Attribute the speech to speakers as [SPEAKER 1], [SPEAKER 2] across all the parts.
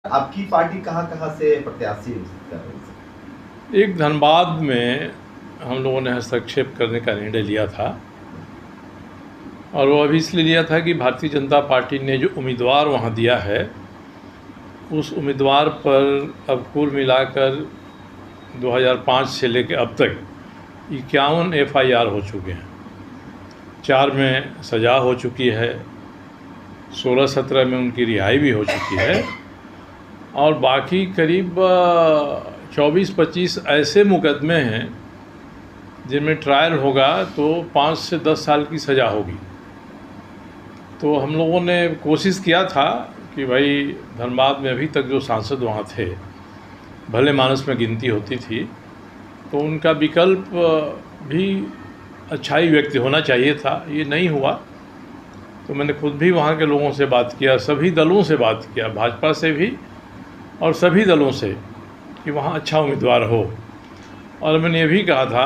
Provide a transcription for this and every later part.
[SPEAKER 1] आपकी पार्टी कहाँ-कहाँ से प्रत्याशी कर रही है?
[SPEAKER 2] एक धनबाद में हम लोगों ने हस्तक्षेप करने का निर्णय लिया था और वो अभी इसलिए लिया था कि भारतीय जनता पार्टी ने जो उम्मीदवार वहाँ दिया है उस उम्मीदवार पर अब कुल मिलाकर 2005 से लेकर अब तक 51 FIR हो चुके हैं। 4 में सज़ा हो चुकी है, 16-17 में उनकी रिहाई भी हो चुकी है और बाकी करीब 24-25 ऐसे मुकदमे हैं जिनमें ट्रायल होगा तो 5 से 10 साल की सज़ा होगी। तो हम लोगों ने कोशिश किया था कि भाई धनबाद में अभी तक जो सांसद वहाँ थे, भले मानस में गिनती होती थी, तो उनका विकल्प भी अच्छा ही व्यक्ति होना चाहिए था। ये नहीं हुआ तो मैंने खुद भी वहाँ के लोगों से बात किया, सभी दलों से बात किया, भाजपा से भी और सभी दलों से, कि वहाँ अच्छा उम्मीदवार हो। और मैंने ये भी कहा था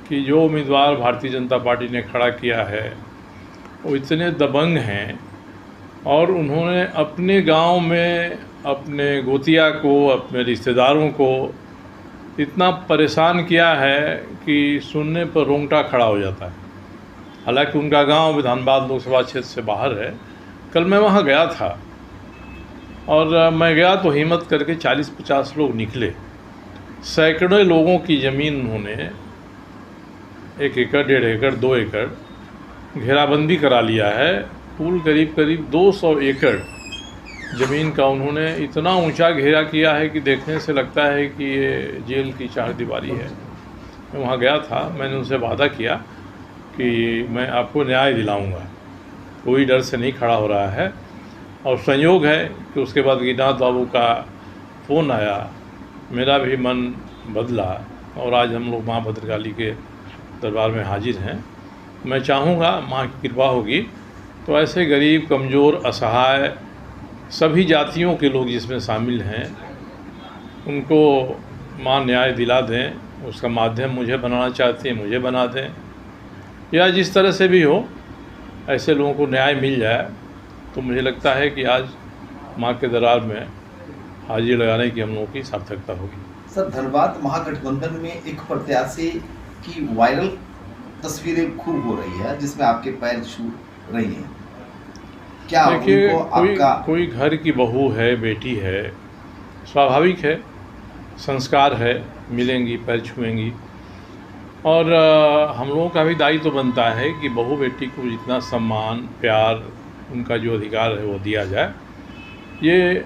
[SPEAKER 2] कि जो उम्मीदवार भारतीय जनता पार्टी ने खड़ा किया है वो इतने दबंग हैं और उन्होंने अपने गांव में अपने गोतिया को, अपने रिश्तेदारों को इतना परेशान किया है कि सुनने पर रोंगटा खड़ा हो जाता है। हालांकि उनका गांव धनबाद लोकसभा क्षेत्र से बाहर है। कल मैं वहां गया था और मैं गया तो हिम्मत करके 40-50 लोग निकले। सैकड़ों लोगों की ज़मीन उन्होंने 1 एकड़, 1.5 एकड़, 2 एकड़ घेराबंदी करा लिया है। कुल करीब 200 एकड़ ज़मीन का उन्होंने इतना ऊंचा घेरा किया है कि देखने से लगता है कि ये जेल की चारदीवारी है। मैं वहाँ गया था, मैंने उनसे वादा किया कि मैं आपको न्याय दिलाऊंगा, कोई डर से नहीं खड़ा हो रहा है। और संयोग है कि उसके बाद गिरिनाथ बाबू का फ़ोन आया, मेरा भी मन बदला और आज हम लोग माँ भद्रकाली के दरबार में हाजिर हैं। मैं चाहूँगा माँ की कृपा होगी तो ऐसे गरीब, कमज़ोर, असहाय सभी जातियों के लोग जिसमें शामिल हैं उनको माँ न्याय दिला दें। उसका माध्यम मुझे बनाना चाहती हैं, मुझे बना दें, या जिस तरह से भी हो ऐसे लोगों को न्याय मिल जाए तो मुझे लगता है कि आज माँ के दरबार में हाजिरी लगाने की हम लोगों की सार्थकता होगी।
[SPEAKER 1] सर, धनबाद महागठबंधन में एक प्रत्याशी की वायरल तस्वीरें खूब हो रही है जिसमें आपके पैर छू रही हैं। क्या
[SPEAKER 2] देखिए,
[SPEAKER 1] उनको आपका
[SPEAKER 2] कोई घर की बहू है, बेटी है, स्वाभाविक है, संस्कार है, मिलेंगी, पैर छुएंगी और हम लोगों का भी दायित्व तो बनता है कि बहू बेटी को जितना सम्मान, प्यार, उनका जो अधिकार है वो दिया जाए। ये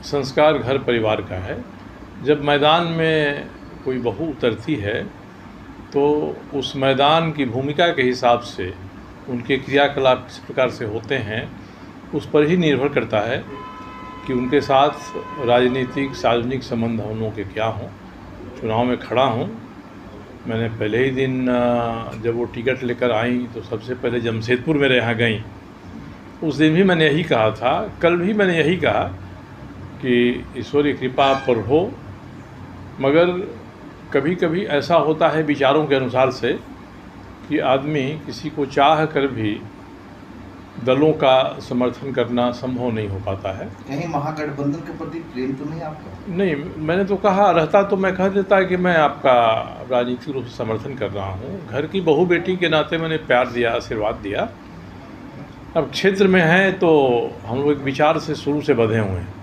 [SPEAKER 2] संस्कार घर परिवार का है। जब मैदान में कोई बहू उतरती है तो उस मैदान की भूमिका के हिसाब से उनके क्रियाकलाप किस प्रकार से होते हैं उस पर ही निर्भर करता है कि उनके साथ राजनीतिक, सार्वजनिक संबंध हम लोगों के क्या हों। चुनाव में खड़ा हूँ, मैंने पहले ही दिन जब वो टिकट लेकर आई तो सबसे पहले जमशेदपुर मेरे यहाँ गई। उस दिन भी मैंने यही कहा था, कल भी मैंने यही कहा कि ईश्वरीय कृपा आप पर हो, मगर कभी कभी ऐसा होता है विचारों के अनुसार से कि आदमी किसी को चाह कर भी दलों का समर्थन करना संभव नहीं हो पाता है।
[SPEAKER 1] कहीं महागठबंधन के प्रति प्रेम तो नहीं आपका?
[SPEAKER 2] नहीं, मैंने तो कहा, रहता तो मैं कह देता कि मैं आपका राजनीतिक रूप से समर्थन कर रहा हूँ। घर की बहू बेटी के नाते मैंने प्यार दिया, आशीर्वाद दिया। अब क्षेत्र में है तो हम लोग एक विचार से शुरू से बंधे हुए हैं